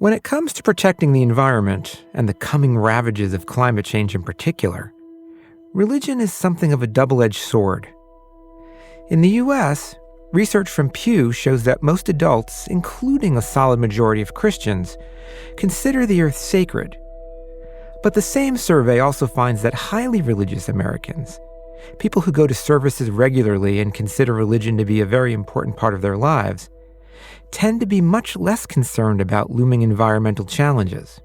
When it comes to protecting the environment and the coming ravages of climate change in particular, religion is something of a double-edged sword. In the U.S., research from Pew shows that most adults, including a solid majority of Christians, consider the earth sacred. But the same survey also finds that highly religious Americans, people who go to services regularly and consider religion to be a very important part of their lives, tend to be much less concerned about looming environmental challenges.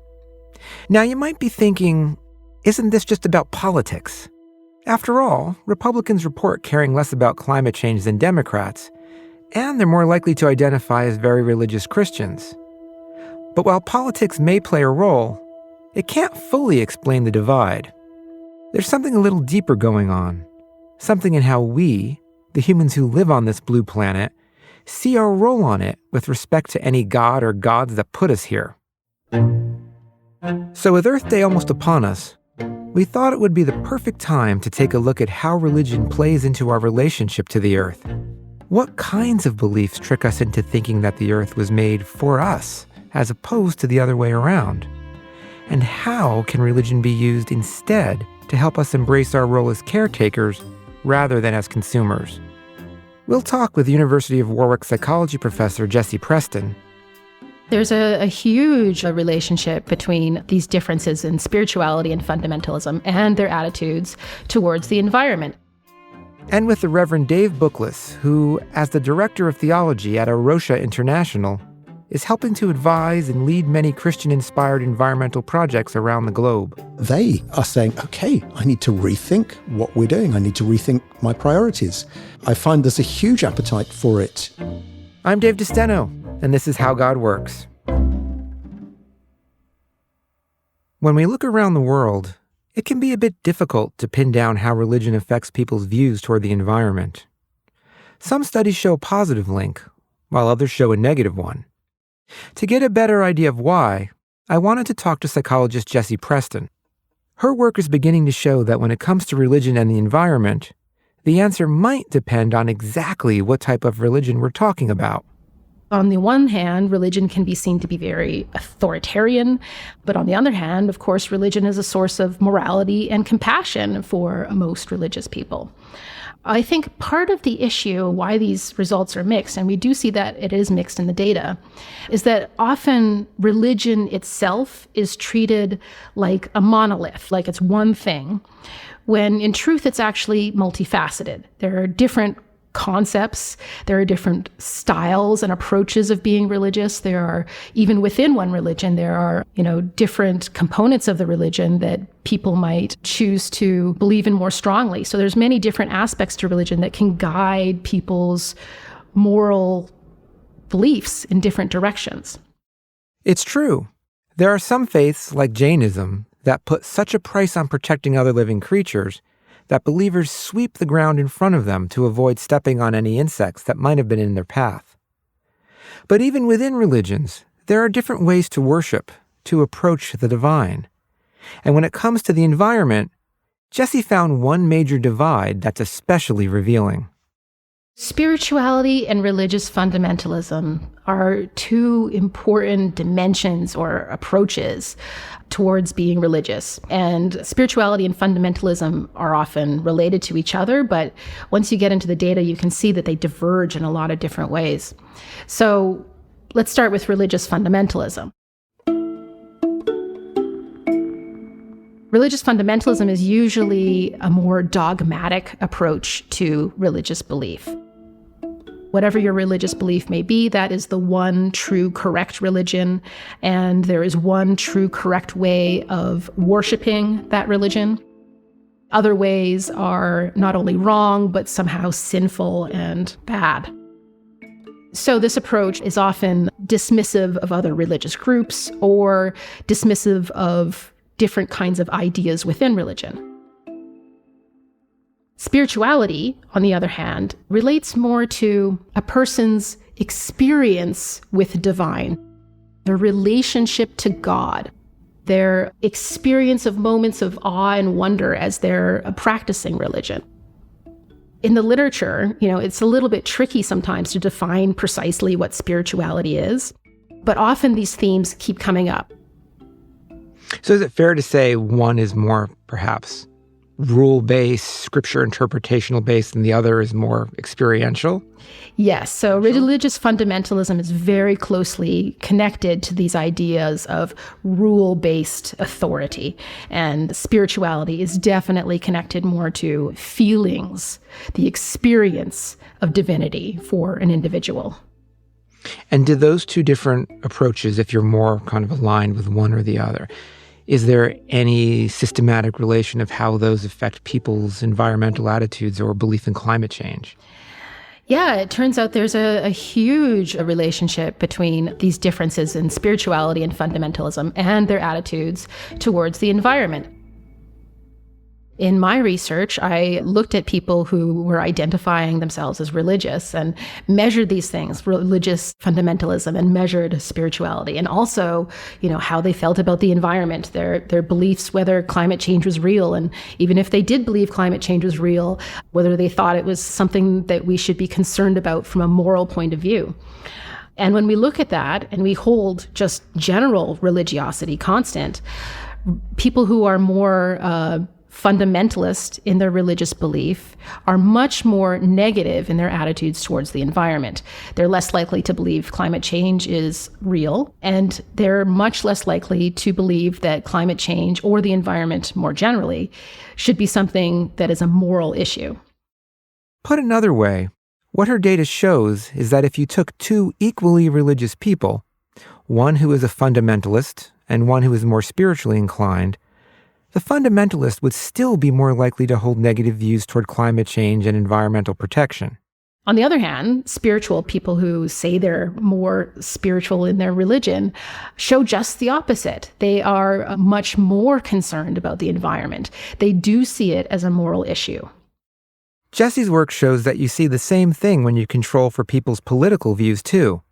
Now, you might be thinking, isn't this just about politics? After all, Republicans report caring less about climate change than Democrats, and they're more likely to identify as very religious Christians. But while politics may play a role, it can't fully explain the divide. There's something a little deeper going on, something in how we, the humans who live on this blue planet, see our role on it with respect to any god or gods that put us here. So with Earth Day almost upon us, we thought it would be the perfect time to take a look at how religion plays into our relationship to the Earth. What kinds of beliefs trick us into thinking that the Earth was made for us, as opposed to the other way around? And how can religion be used instead to help us embrace our role as caretakers rather than as consumers? We'll talk with University of Warwick psychology professor Jesse Preston. There's a huge relationship between these differences in spirituality and fundamentalism and their attitudes towards the environment. And with the Reverend Dave Bookless, who, as the director of theology at Arosha International, is helping to advise and lead many Christian-inspired environmental projects around the globe. They are saying, okay, I need to rethink what we're doing. I need to rethink my priorities. I find there's a huge appetite for it. I'm Dave DeSteno, and this is How God Works. When we look around the world, it can be a bit difficult to pin down how religion affects people's views toward the environment. Some studies show a positive link, while others show a negative one. To get a better idea of why, I wanted to talk to psychologist Jesse Preston. Her work is beginning to show that when it comes to religion and the environment, the answer might depend on exactly what type of religion we're talking about. On the one hand, religion can be seen to be very authoritarian, but on the other hand, of course, religion is a source of morality and compassion for most religious people. I think part of the issue why these results are mixed, and we do see that it is mixed in the data, is that often religion itself is treated like a monolith, like it's one thing, when in truth it's actually multifaceted. There are different concepts, there are different styles and approaches of being religious. There are, even within one religion, there are, different components of the religion that people might choose to believe in more strongly. So there's many different aspects to religion that can guide people's moral beliefs in different directions. It's true. There are some faiths, like Jainism, that put such a price on protecting other living creatures that believers sweep the ground in front of them to avoid stepping on any insects that might have been in their path. But even within religions, there are different ways to worship, to approach the divine. And when it comes to the environment, Jesse found one major divide that's especially revealing. Spirituality and religious fundamentalism are two important dimensions or approaches towards being religious. And spirituality and fundamentalism are often related to each other, but once you get into the data, you can see that they diverge in a lot of different ways. So let's start with religious fundamentalism. Religious fundamentalism is usually a more dogmatic approach to religious belief. Whatever your religious belief may be, that is the one true correct religion, and there is one true correct way of worshiping that religion. Other ways are not only wrong, but somehow sinful and bad. So this approach is often dismissive of other religious groups or dismissive of different kinds of ideas within religion. Spirituality, on the other hand, relates more to a person's experience with the divine, their relationship to God, their experience of moments of awe and wonder as they're practicing religion. In the literature, it's a little bit tricky sometimes to define precisely what spirituality is. But often these themes keep coming up. So is it fair to say one is more, perhaps, rule-based, scripture interpretational based, and the other is more experiential? Yes. So religious fundamentalism is very closely connected to these ideas of rule-based authority. And spirituality is definitely connected more to feelings, the experience of divinity for an individual. And do those two different approaches, if you're more kind of aligned with one or the other, is there any systematic relation of how those affect people's environmental attitudes or belief in climate change? Yeah, it turns out there's a huge relationship between these differences in spirituality and fundamentalism and their attitudes towards the environment. In my research, I looked at people who were identifying themselves as religious and measured these things, religious fundamentalism, and measured spirituality, and also, how they felt about the environment, their beliefs, whether climate change was real, and even if they did believe climate change was real, whether they thought it was something that we should be concerned about from a moral point of view. And when we look at that and we hold just general religiosity constant, people who are more fundamentalist in their religious belief are much more negative in their attitudes towards the environment. They're less likely to believe climate change is real, and they're much less likely to believe that climate change or the environment more generally should be something that is a moral issue. Put another way, what her data shows is that if you took two equally religious people, one who is a fundamentalist and one who is more spiritually inclined, the fundamentalist would still be more likely to hold negative views toward climate change and environmental protection. On the other hand, spiritual people who say they're more spiritual in their religion show just the opposite. They are much more concerned about the environment. They do see it as a moral issue. Jesse's work shows that you see the same thing when you control for people's political views, too.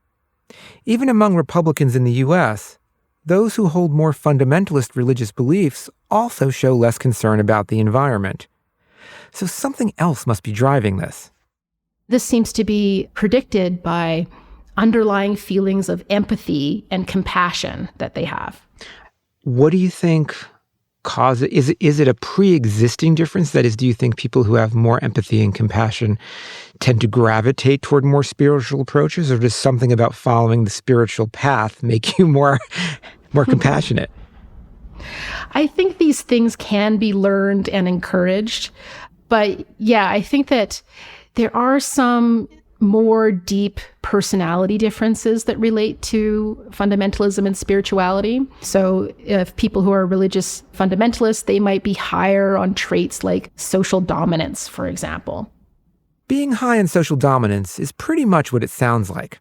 Even among Republicans in the U.S., those who hold more fundamentalist religious beliefs also show less concern about the environment. So something else must be driving this. This seems to be predicted by underlying feelings of empathy and compassion that they have. What do you think causes it? Is it a pre-existing difference? That is, do you think people who have more empathy and compassion tend to gravitate toward more spiritual approaches, or does something about following the spiritual path make you more compassionate? I think these things can be learned and encouraged. But yeah, I think that there are some more deep personality differences that relate to fundamentalism and spirituality. So if people who are religious fundamentalists, they might be higher on traits like social dominance, for example. Being high in social dominance is pretty much what it sounds like.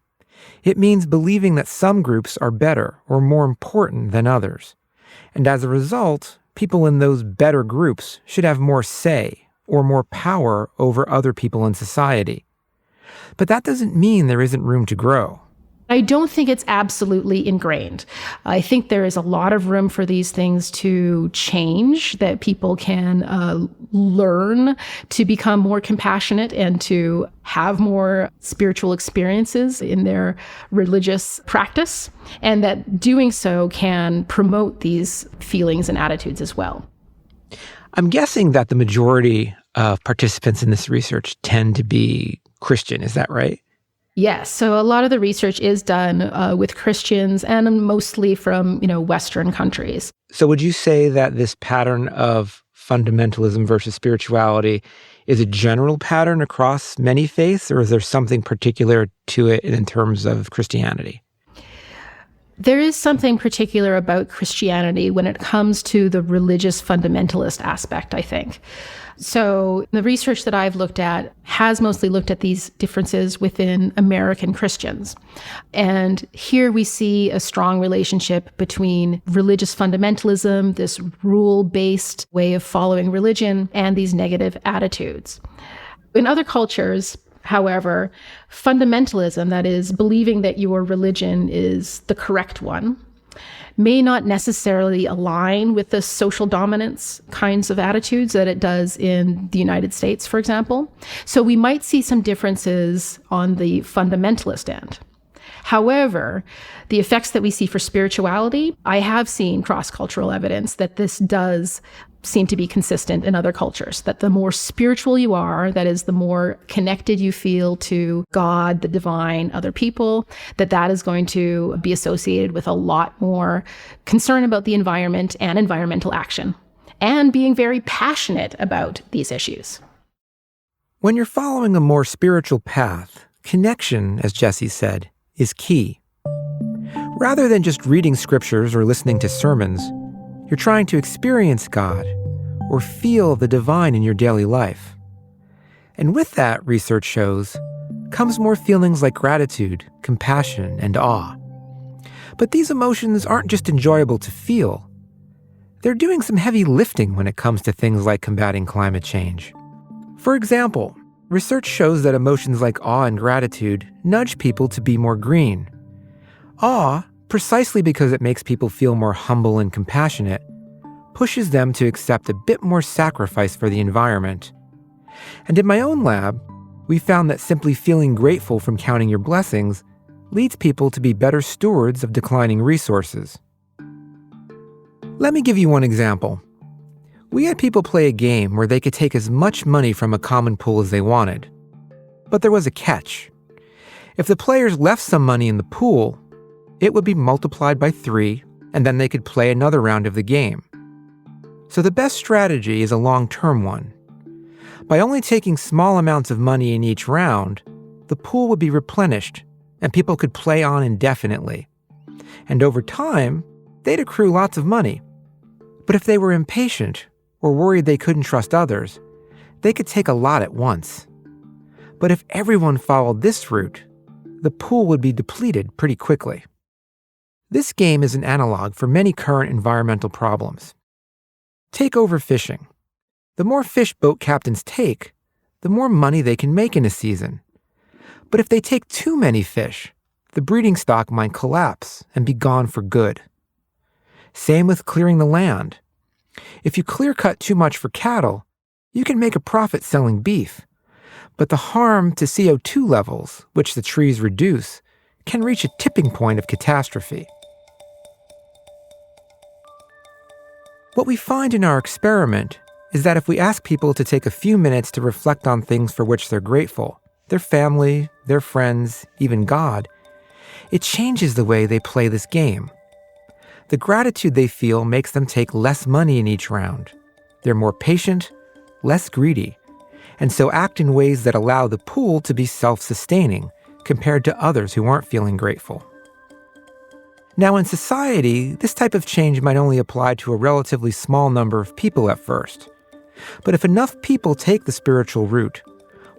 It means believing that some groups are better or more important than others. And as a result, people in those better groups should have more say or more power over other people in society. But that doesn't mean there isn't room to grow. I don't think it's absolutely ingrained. I think there is a lot of room for these things to change, that people can learn to become more compassionate and to have more spiritual experiences in their religious practice, and that doing so can promote these feelings and attitudes as well. I'm guessing that the majority of participants in this research tend to be Christian. Is that right? Yes. So a lot of the research is done with Christians, and mostly from, Western countries. So would you say that this pattern of fundamentalism versus spirituality is a general pattern across many faiths, or is there something particular to it in terms of Christianity? There is something particular about Christianity when it comes to the religious fundamentalist aspect, I think. So the research that I've looked at has mostly looked at these differences within American Christians. And here we see a strong relationship between religious fundamentalism, this rule-based way of following religion, and these negative attitudes. In other cultures, however, fundamentalism, that is, believing that your religion is the correct one, may not necessarily align with the social dominance kinds of attitudes that it does in the United States, for example. So we might see some differences on the fundamentalist end. However, the effects that we see for spirituality, I have seen cross-cultural evidence that this does seem to be consistent in other cultures, that the more spiritual you are, that is, the more connected you feel to God, the divine, other people, that is going to be associated with a lot more concern about the environment and environmental action, and being very passionate about these issues. When you're following a more spiritual path, connection, as Jesse said, is key. Rather than just reading scriptures or listening to sermons, you're trying to experience God or feel the divine in your daily life. And with that, research shows, comes more feelings like gratitude, compassion, and awe. But these emotions aren't just enjoyable to feel. They're doing some heavy lifting when it comes to things like combating climate change. For example, research shows that emotions like awe and gratitude nudge people to be more green. Awe, precisely because it makes people feel more humble and compassionate, pushes them to accept a bit more sacrifice for the environment. And in my own lab, we found that simply feeling grateful from counting your blessings leads people to be better stewards of declining resources. Let me give you one example. We had people play a game where they could take as much money from a common pool as they wanted. But there was a catch. If the players left some money in the pool, it would be multiplied by 3, and then they could play another round of the game. So the best strategy is a long-term one. By only taking small amounts of money in each round, the pool would be replenished, and people could play on indefinitely. And over time, they'd accrue lots of money. But if they were impatient, or worried they couldn't trust others, they could take a lot at once. But if everyone followed this route, the pool would be depleted pretty quickly. This game is an analog for many current environmental problems. Take overfishing. The more fish boat captains take, the more money they can make in a season. But if they take too many fish, the breeding stock might collapse and be gone for good. Same with clearing the land. If you clear-cut too much for cattle, you can make a profit selling beef. But the harm to CO2 levels, which the trees reduce, can reach a tipping point of catastrophe. What we find in our experiment is that if we ask people to take a few minutes to reflect on things for which they're grateful, their family, their friends, even God, it changes the way they play this game. The gratitude they feel makes them take less money in each round. They're more patient, less greedy, and so act in ways that allow the pool to be self-sustaining compared to others who aren't feeling grateful. Now, in society, this type of change might only apply to a relatively small number of people at first. But if enough people take the spiritual route,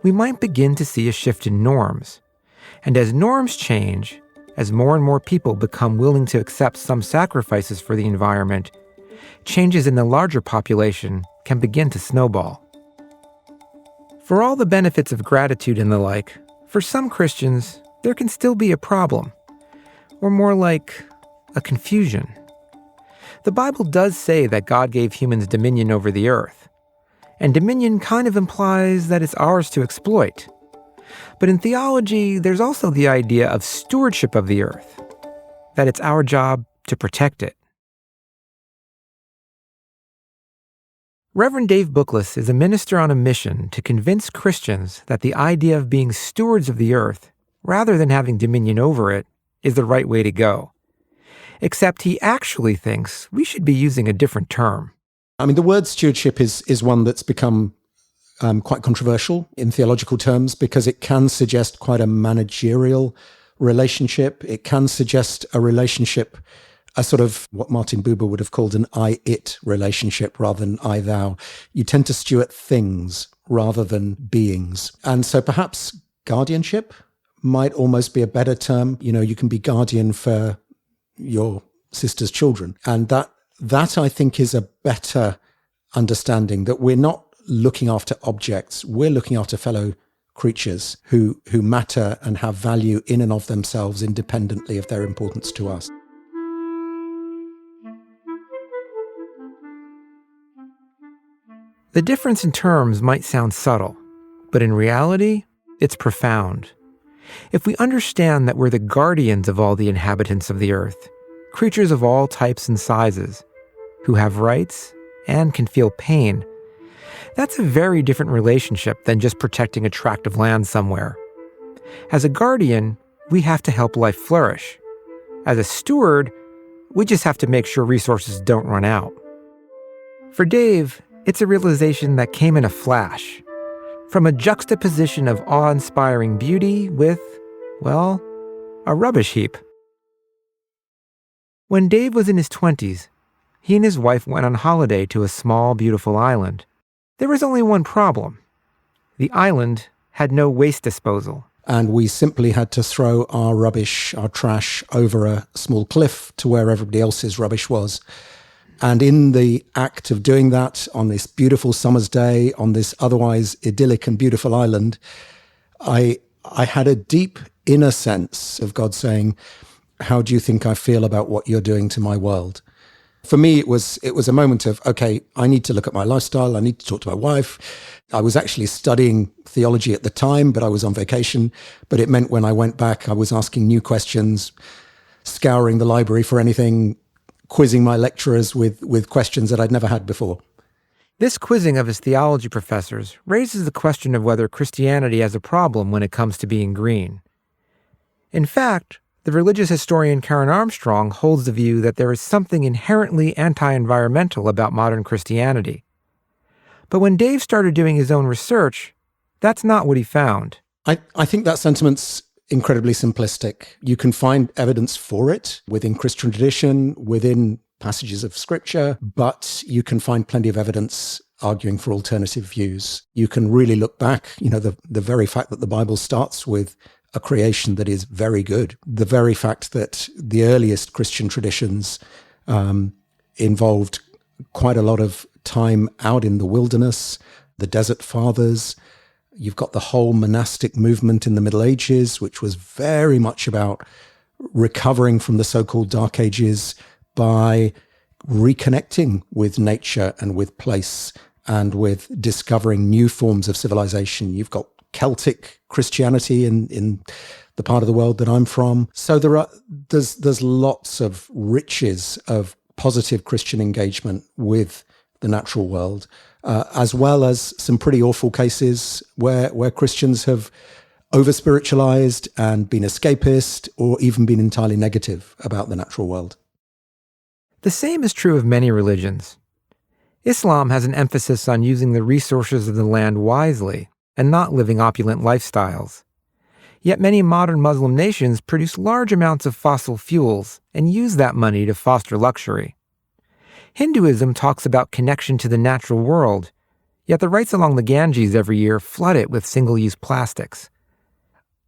we might begin to see a shift in norms. And as norms change, as more and more people become willing to accept some sacrifices for the environment, changes in the larger population can begin to snowball. For all the benefits of gratitude and the like, for some Christians, there can still be a problem. Or more like a confusion. The Bible does say that God gave humans dominion over the earth. And dominion kind of implies that it's ours to exploit. But in theology, there's also the idea of stewardship of the earth, that it's our job to protect it. Reverend Dave Bookless is a minister on a mission to convince Christians that the idea of being stewards of the earth, rather than having dominion over it, is the right way to go. Except he actually thinks we should be using a different term. I mean, the word stewardship is one that's become quite controversial in theological terms because it can suggest quite a managerial relationship. It can suggest a relationship, a sort of what Martin Buber would have called an I-it relationship rather than I-thou. You tend to steward things rather than beings. And so perhaps guardianship might almost be a better term. You know, you can be guardian for your sister's children. And that I think is a better understanding, that we're not looking after objects, we're looking after fellow creatures who matter and have value in and of themselves independently of their importance to us. The difference in terms might sound subtle, but in reality, it's profound. If we understand that we're the guardians of all the inhabitants of the earth, creatures of all types and sizes, who have rights and can feel pain, that's a very different relationship than just protecting a tract of land somewhere. As a guardian, we have to help life flourish. As a steward, we just have to make sure resources don't run out. For Dave, it's a realization that came in a flash, from a juxtaposition of awe-inspiring beauty with, well, a rubbish heap. When Dave was in his 20s, he and his wife went on holiday to a small, beautiful island. There was only one problem. The island had no waste disposal. And we simply had to throw our rubbish, our trash, over a small cliff to where everybody else's rubbish was. And in the act of doing that, on this beautiful summer's day, on this otherwise idyllic and beautiful island, I had a deep inner sense of God saying, how do you think I feel about what you're doing to my world? For me, it was a moment of, okay, I need to look at my lifestyle. I need to talk to my wife. I was actually studying theology at the time, but I was on vacation. But it meant when I went back, I was asking new questions, scouring the library for anything, quizzing my lecturers with questions that I'd never had before. This quizzing of his theology professors raises the question of whether Christianity has a problem when it comes to being green. In fact, the religious historian Karen Armstrong holds the view that there is something inherently anti-environmental about modern Christianity. But when Dave started doing his own research, that's not what he found. I think that sentiment's incredibly simplistic. You can find evidence for it within Christian tradition, within passages of scripture, but you can find plenty of evidence arguing for alternative views. You can really look back, the very fact that the Bible starts with a creation that is very good, the very fact that the earliest Christian traditions involved quite a lot of time out in the wilderness, the desert fathers. You've got the whole monastic movement in the Middle Ages, which was very much about recovering from the so-called Dark Ages by reconnecting with nature and with place and with discovering new forms of civilization. You've got Celtic Christianity in the part of the world that I'm from. So there's lots of riches of positive Christian engagement with the natural world, as well as some pretty awful cases where Christians have over-spiritualized and been escapist or even been entirely negative about the natural world. The same is true of many religions. Islam has an emphasis on using the resources of the land wisely and not living opulent lifestyles. Yet many modern Muslim nations produce large amounts of fossil fuels and use that money to foster luxury. Hinduism talks about connection to the natural world, yet the rites along the Ganges every year flood it with single-use plastics.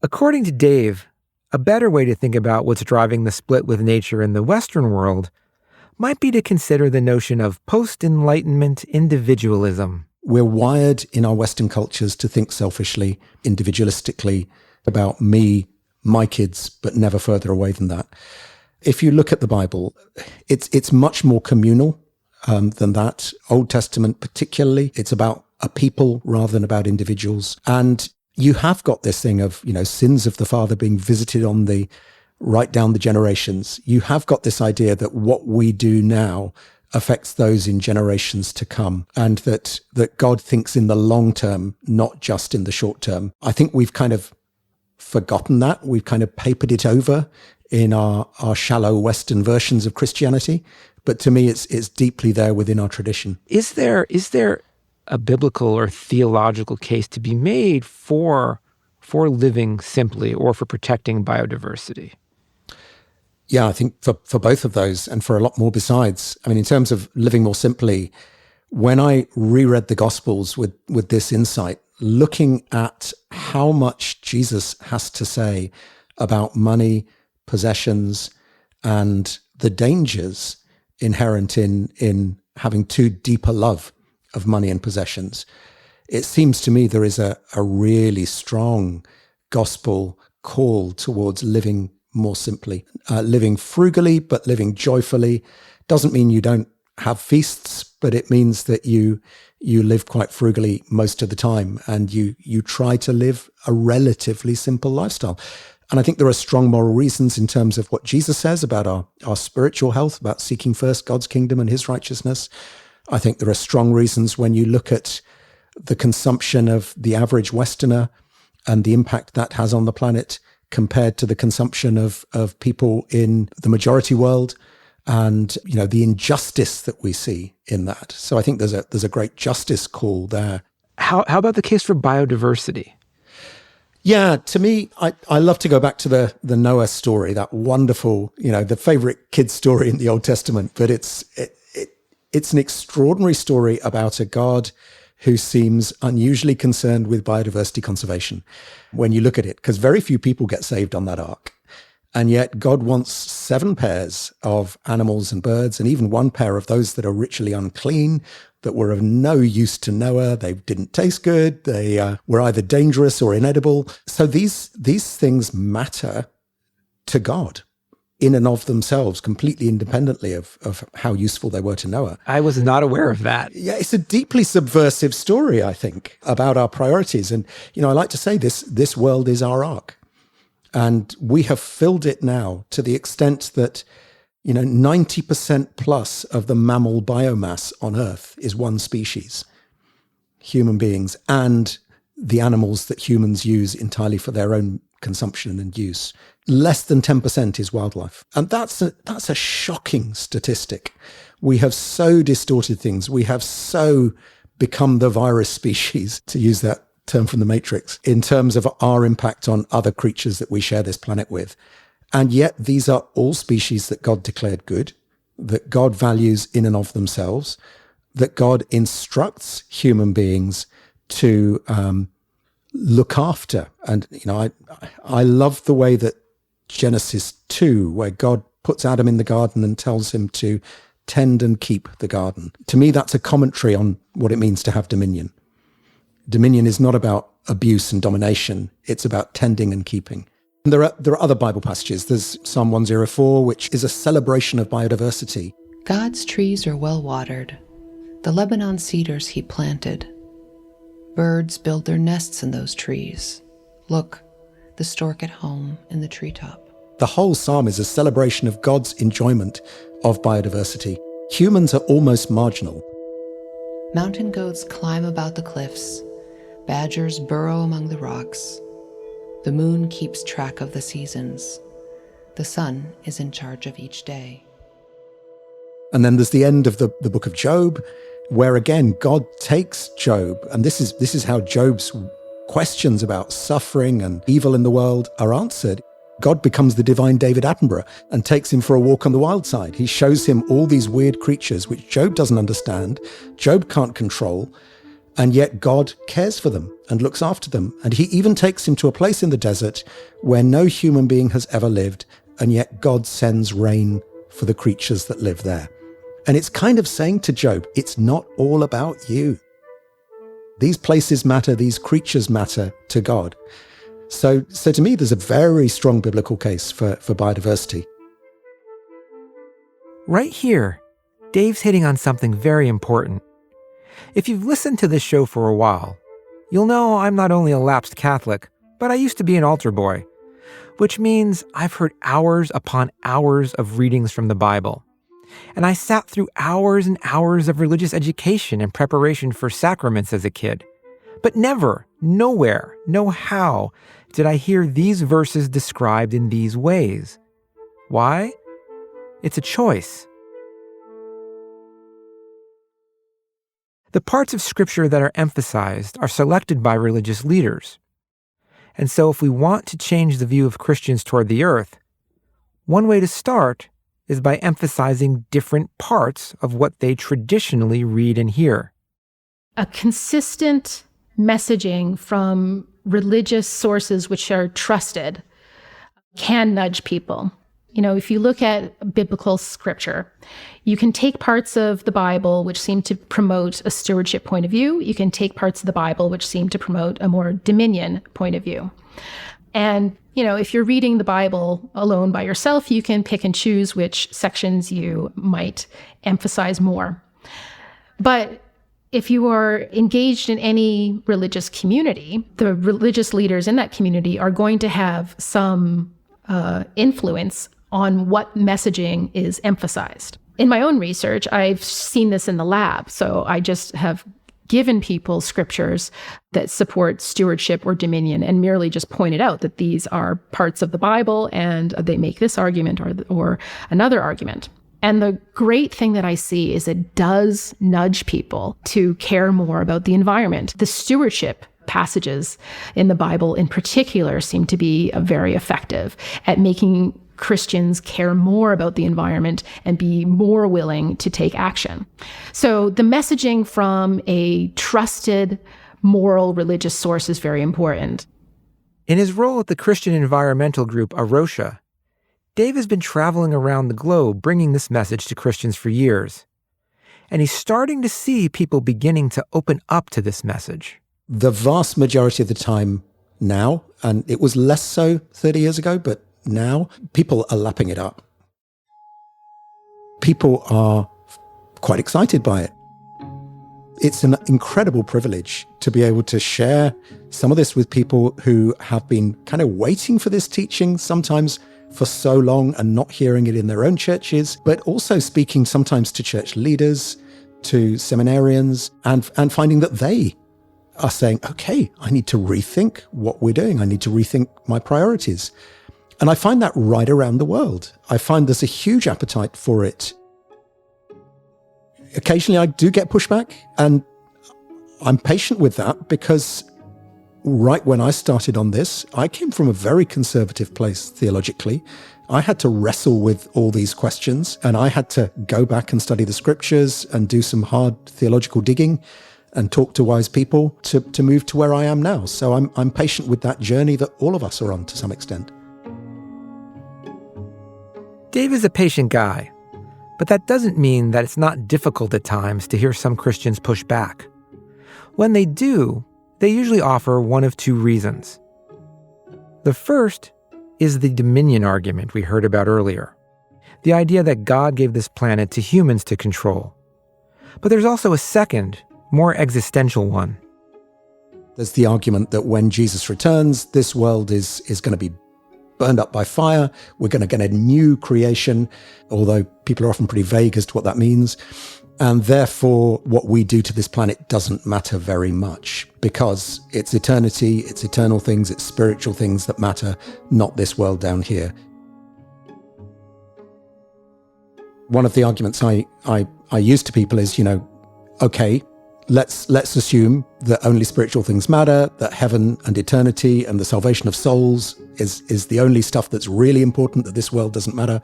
According to Dave, a better way to think about what's driving the split with nature in the Western world might be to consider the notion of post-Enlightenment individualism. We're wired in our Western cultures to think selfishly, individualistically, about me, my kids, but never further away than that. If you look at the Bible, it's much more communal than that. Old Testament particularly, it's about a people rather than about individuals. And you have got this thing of, sins of the father being visited on right down the generations. You have got this idea that what we do now affects those in generations to come, and that God thinks in the long term, not just in the short term. I think we've kind of forgotten that. We've kind of papered it over in our shallow Western versions of Christianity. But to me, it's deeply there within our tradition. Is there a biblical or theological case to be made for living simply or for protecting biodiversity? Yeah, I think for both of those and for a lot more besides. I mean, in terms of living more simply, when I reread the Gospels with this insight, looking at how much Jesus has to say about money, possessions, and the dangers inherent in having too deep a love of money and possessions, it seems to me there is a really strong gospel call towards living more simply, living frugally, but living joyfully. Doesn't mean you don't have feasts, but it means that you you live quite frugally most of the time, and you try to live a relatively simple lifestyle. And I think there are strong moral reasons in terms of what Jesus says about our spiritual health, about seeking first God's kingdom and his righteousness. I think there are strong reasons when you look at the consumption of the average Westerner and the impact that has on the planet compared to the consumption of people in the majority world, and the injustice that we see in that. So I think there's a great justice call there. How about the case for biodiversity? Yeah, to me, I love to go back to the Noah story, that wonderful, the favorite kid's story in the Old Testament. But it's an extraordinary story about a God who seems unusually concerned with biodiversity conservation when you look at it, because very few people get saved on that ark. And yet God wants 7 pairs of animals and birds, and even 1 pair of those that are ritually unclean, that were of no use to Noah. They didn't taste good. They were either dangerous or inedible. So these things matter to God in and of themselves, completely independently of how useful they were to Noah. I was not aware of that. Yeah, it's a deeply subversive story, I think, about our priorities. And, I like to say this world is our ark. And we have filled it now to the extent that, 90% plus of the mammal biomass on Earth is one species, human beings, and the animals that humans use entirely for their own consumption and use. Less than 10% is wildlife. And that's a shocking statistic. We have so distorted things. We have so become the virus species, to use that term from the Matrix, in terms of our impact on other creatures that we share this planet with. And yet these are all species that God declared good, that God values in and of themselves, that God instructs human beings to look after. And, I love the way that Genesis 2, where God puts Adam in the garden and tells him to tend and keep the garden. To me, that's a commentary on what it means to have dominion. Dominion is not about abuse and domination. It's about tending and keeping. And there are other Bible passages. There's Psalm 104, which is a celebration of biodiversity. God's trees are well watered, the Lebanon cedars he planted. Birds build their nests in those trees. Look, the stork at home in the treetop. The whole psalm is a celebration of God's enjoyment of biodiversity. Humans are almost marginal. Mountain goats climb about the cliffs. Badgers burrow among the rocks. The moon keeps track of the seasons. The sun is in charge of each day. And then there's the end of the book of Job, where again, God takes Job, and this is how Job's questions about suffering and evil in the world are answered. God becomes the divine David Attenborough and takes him for a walk on the wild side. He shows him all these weird creatures which Job doesn't understand, Job can't control, and yet God cares for them and looks after them. And he even takes him to a place in the desert where no human being has ever lived, and yet God sends rain for the creatures that live there. And it's kind of saying to Job, it's not all about you. These places matter, these creatures matter to God. So to me, there's a very strong biblical case for biodiversity. Right here, Dave's hitting on something very important. If you've listened to this show for a while, you'll know I'm not only a lapsed Catholic, but I used to be an altar boy, which means I've heard hours upon hours of readings from the Bible. And I sat through hours and hours of religious education and preparation for sacraments as a kid. But never, nowhere, no how, did I hear these verses described in these ways. Why? It's a choice. The parts of Scripture that are emphasized are selected by religious leaders. And so if we want to change the view of Christians toward the earth, one way to start is by emphasizing different parts of what they traditionally read and hear. A consistent messaging from religious sources which are trusted can nudge people. If you look at biblical scripture, you can take parts of the Bible which seem to promote a stewardship point of view. You can take parts of the Bible which seem to promote a more dominion point of view. And, if you're reading the Bible alone by yourself, you can pick and choose which sections you might emphasize more. But If you are engaged in any religious community, the religious leaders in that community are going to have some influence on what messaging is emphasized. In my own research, I've seen this in the lab. So I just have given people scriptures that support stewardship or dominion and merely just pointed out that these are parts of the Bible and they make this argument or another argument. And the great thing that I see is it does nudge people to care more about the environment. The stewardship passages in the Bible in particular seem to be very effective at making Christians care more about the environment and be more willing to take action. So the messaging from a trusted, moral, religious source is very important. In his role at the Christian environmental group Arosha, Dave has been traveling around the globe bringing this message to Christians for years. And he's starting to see people beginning to open up to this message. The vast majority of the time now, and it was less so 30 years ago, but now people are lapping it up. People are quite excited by it. It's an incredible privilege to be able to share some of this with people who have been kind of waiting for this teaching, sometimes for so long and not hearing it in their own churches, but also speaking sometimes to church leaders, to seminarians, and finding that they are saying, okay, I need to rethink what we're doing. I need to rethink my priorities. And I find that right around the world. I find there's a huge appetite for it. Occasionally I do get pushback, and I'm patient with that because right when I started on this, I came from a very conservative place theologically. I had to wrestle with all these questions, and I had to go back and study the scriptures and do some hard theological digging and talk to wise people to move to where I am now. So I'm patient with that journey that all of us are on to some extent. Dave is a patient guy, but that doesn't mean that it's not difficult at times to hear some Christians push back. When they do, they usually offer one of two reasons. The first is the dominion argument we heard about earlier, the idea that God gave this planet to humans to control. But there's also a second, more existential one. There's the argument that when Jesus returns, this world is going to be burned up by fire. We're going to get a new creation, although people are often pretty vague as to what that means. And therefore, what we do to this planet doesn't matter very much because it's eternity, it's eternal things, it's spiritual things that matter, not this world down here. One of the arguments I use to people is, okay, let's assume that only spiritual things matter, that heaven and eternity and the salvation of souls is the only stuff that's really important, that this world doesn't matter.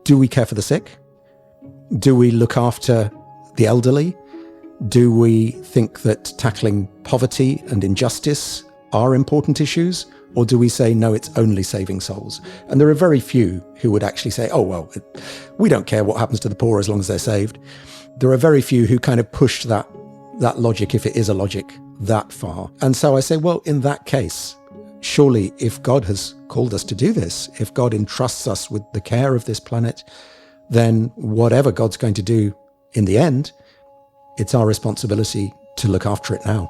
Do we care for the sick? Do we look after the elderly? Do we think that tackling poverty and injustice are important issues? Or do we say, no, it's only saving souls? And there are very few who would actually say, oh, well, we don't care what happens to the poor as long as they're saved. There are very few who kind of push that logic, if it is a logic, that far. And so I say, well, in that case, surely if God has called us to do this, if God entrusts us with the care of this planet, then whatever God's going to do in the end, it's our responsibility to look after it now.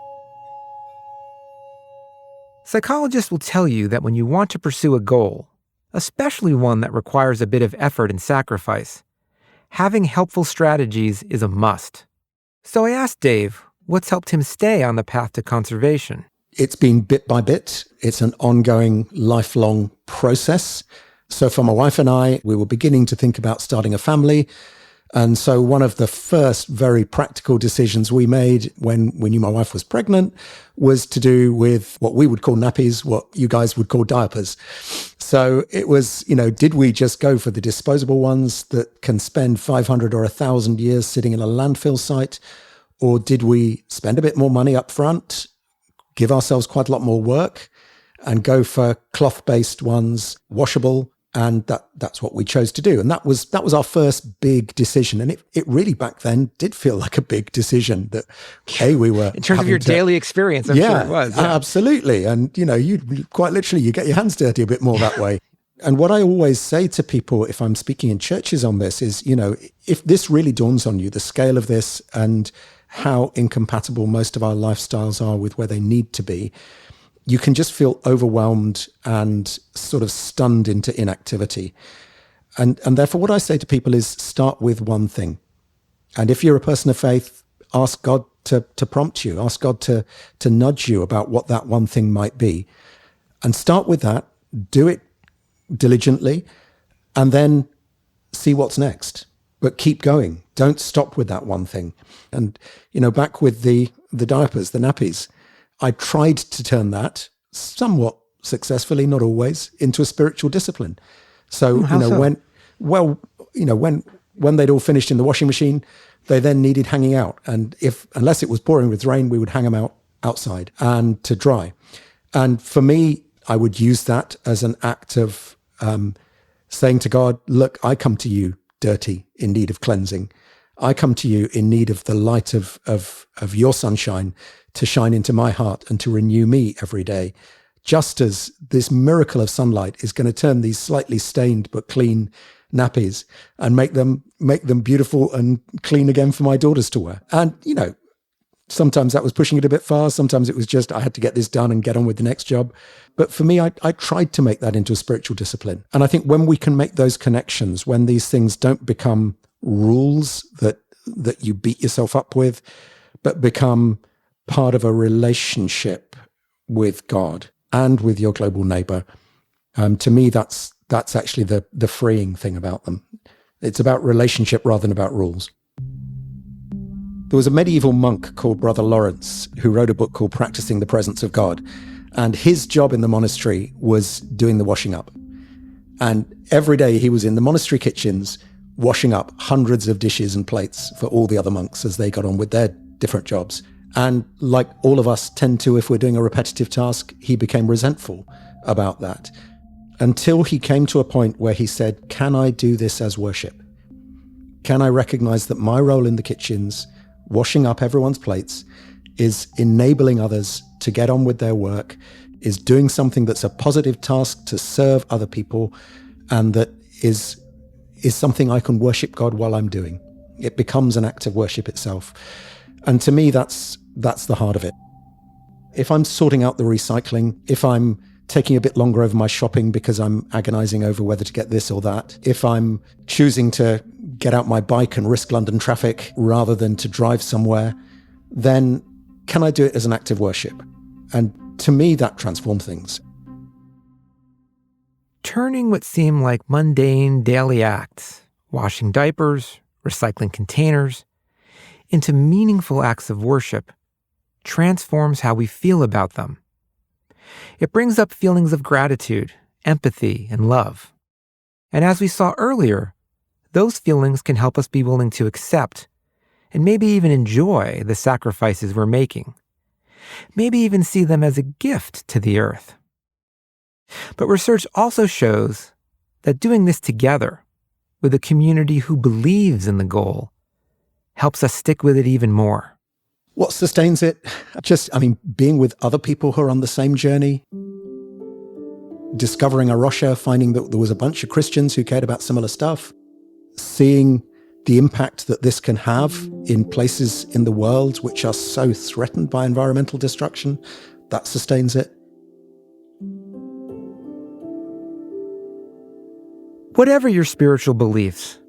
Psychologists will tell you that when you want to pursue a goal, especially one that requires a bit of effort and sacrifice, having helpful strategies is a must. So I asked Dave what's helped him stay on the path to conservation. It's been bit by bit. It's an ongoing, lifelong process. So for my wife and I, we were beginning to think about starting a family. And so one of the first very practical decisions we made when we knew my wife was pregnant was to do with what we would call nappies, what you guys would call diapers. So it was, did we just go for the disposable ones that can spend 500 or 1,000 years sitting in a landfill site? Or did we spend a bit more money up front, give ourselves quite a lot more work, and go for cloth-based ones, washable? And that's what we chose to do. And that was our first big decision. And it really back then did feel like a big decision that, we were... In terms of your daily experience, I'm sure it was. Yeah, absolutely. And, you quite literally, you get your hands dirty a bit more that way. And what I always say to people, if I'm speaking in churches on this, is, if this really dawns on you, the scale of this and how incompatible most of our lifestyles are with where they need to be, you can just feel overwhelmed and sort of stunned into inactivity. And therefore, what I say to people is start with one thing. And if you're a person of faith, ask God to prompt you, ask God to nudge you about what that one thing might be. And start with that, do it diligently, and then see what's next. But keep going. Don't stop with that one thing. And, back with the diapers, the nappies, I tried to turn that somewhat successfully, not always, into a spiritual discipline. So, when they'd all finished in the washing machine, they then needed hanging out. And unless it was pouring with rain, we would hang them out outside and to dry. And for me, I would use that as an act of saying to God, look, I come to you dirty, in need of cleansing. I come to you in need of the light of your sunshine to shine into my heart and to renew me every day. Just as this miracle of sunlight is going to turn these slightly stained but clean nappies and make them beautiful and clean again for my daughters to wear. And, sometimes that was pushing it a bit far. Sometimes it was just, I had to get this done and get on with the next job. But for me, I tried to make that into a spiritual discipline. And I think when we can make those connections, when these things don't become rules that you beat yourself up with, but become part of a relationship with God and with your global neighbor, to me, that's actually the freeing thing about them. It's about relationship rather than about rules. There was a medieval monk called Brother Lawrence who wrote a book called Practicing the Presence of God. And his job in the monastery was doing the washing up. And every day he was in the monastery kitchens washing up hundreds of dishes and plates for all the other monks as they got on with their different jobs. And like all of us tend to, if we're doing a repetitive task, he became resentful about that until he came to a point where he said, can I do this as worship? Can I recognize that my role in the kitchens, washing up everyone's plates, is enabling others to get on with their work, is doing something that's a positive task to serve other people, and that is something I can worship God while I'm doing. It becomes an act of worship itself. And to me, that's the heart of it. If I'm sorting out the recycling, if I'm taking a bit longer over my shopping because I'm agonizing over whether to get this or that, if I'm choosing to get out my bike and risk London traffic rather than to drive somewhere, then can I do it as an act of worship? And to me, that transformed things. Turning what seem like mundane daily acts, washing diapers, recycling containers, into meaningful acts of worship transforms how we feel about them. It brings up feelings of gratitude, empathy, and love. And as we saw earlier, those feelings can help us be willing to accept and maybe even enjoy the sacrifices we're making. Maybe even see them as a gift to the earth. But research also shows that doing this together with a community who believes in the goal helps us stick with it even more. What sustains it? Being with other people who are on the same journey, discovering a Rocha, finding that there was a bunch of Christians who cared about similar stuff, seeing the impact that this can have in places in the world which are so threatened by environmental destruction, that sustains it. Whatever your spiritual beliefs,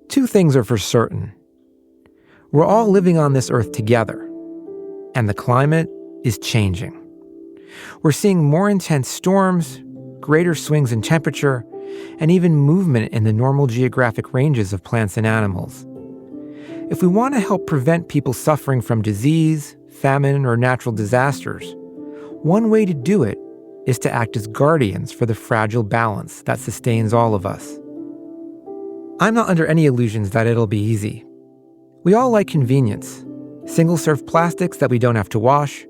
two things are for certain. We're all living on this earth together, and the climate is changing. We're seeing more intense storms, greater swings in temperature, and even movement in the normal geographic ranges of plants and animals. If we want to help prevent people suffering from disease, famine, or natural disasters, one way to do it is to act as guardians for the fragile balance that sustains all of us. I'm not under any illusions that it'll be easy. We all like convenience, single-serve plastics that we don't have to wash,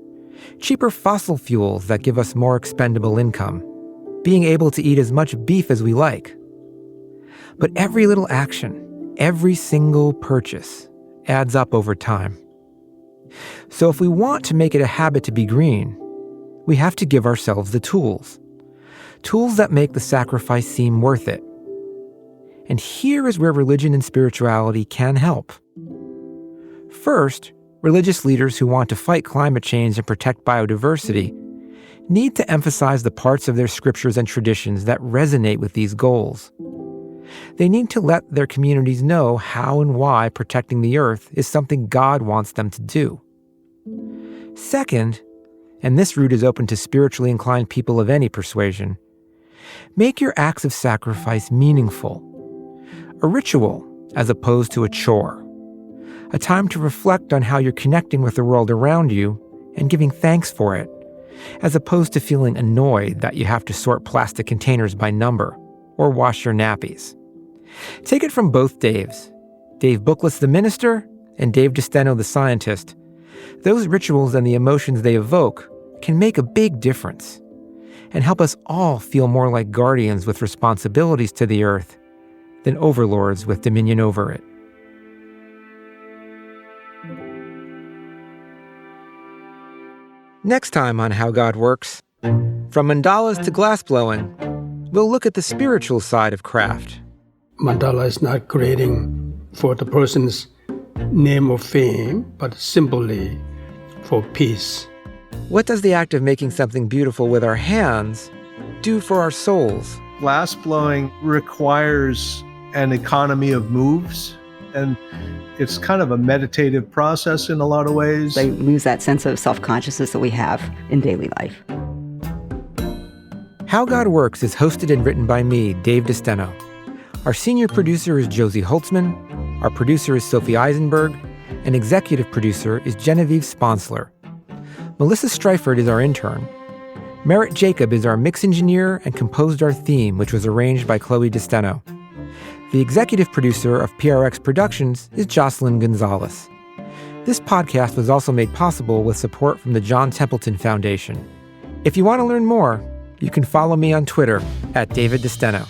cheaper fossil fuels that give us more expendable income, being able to eat as much beef as we like. But every little action, every single purchase adds up over time. So if we want to make it a habit to be green, we have to give ourselves the tools that make the sacrifice seem worth it. And here is where religion and spirituality can help. First, religious leaders who want to fight climate change and protect biodiversity need to emphasize the parts of their scriptures and traditions that resonate with these goals. They need to let their communities know how and why protecting the earth is something God wants them to do. Second, and this route is open to spiritually inclined people of any persuasion, make your acts of sacrifice meaningful. A ritual as opposed to a chore. A time to reflect on how you're connecting with the world around you and giving thanks for it, as opposed to feeling annoyed that you have to sort plastic containers by number or wash your nappies. Take it from both Daves, Dave Bookless the minister and Dave DeSteno the scientist. Those rituals and the emotions they evoke can make a big difference and help us all feel more like guardians with responsibilities to the earth than overlords with dominion over it. Next time on How God Works, from mandalas to glassblowing, we'll look at the spiritual side of craft. Mandala is not creating for the person's name or fame, but simply for peace. What does the act of making something beautiful with our hands do for our souls? Glass blowing requires an economy of moves, and it's kind of a meditative process in a lot of ways. They lose that sense of self-consciousness that we have in daily life. How God Works is hosted and written by me, Dave DeSteno. Our senior producer is Josie Holtzman, our producer is Sophie Eisenberg, and executive producer is Genevieve Sponsler. Melissa Streifert is our intern. Merritt Jacob is our mix engineer and composed our theme, which was arranged by Chloe DeSteno. The executive producer of PRX Productions is Jocelyn Gonzalez. This podcast was also made possible with support from the John Templeton Foundation. If you want to learn more, you can follow me on Twitter @David DeSteno.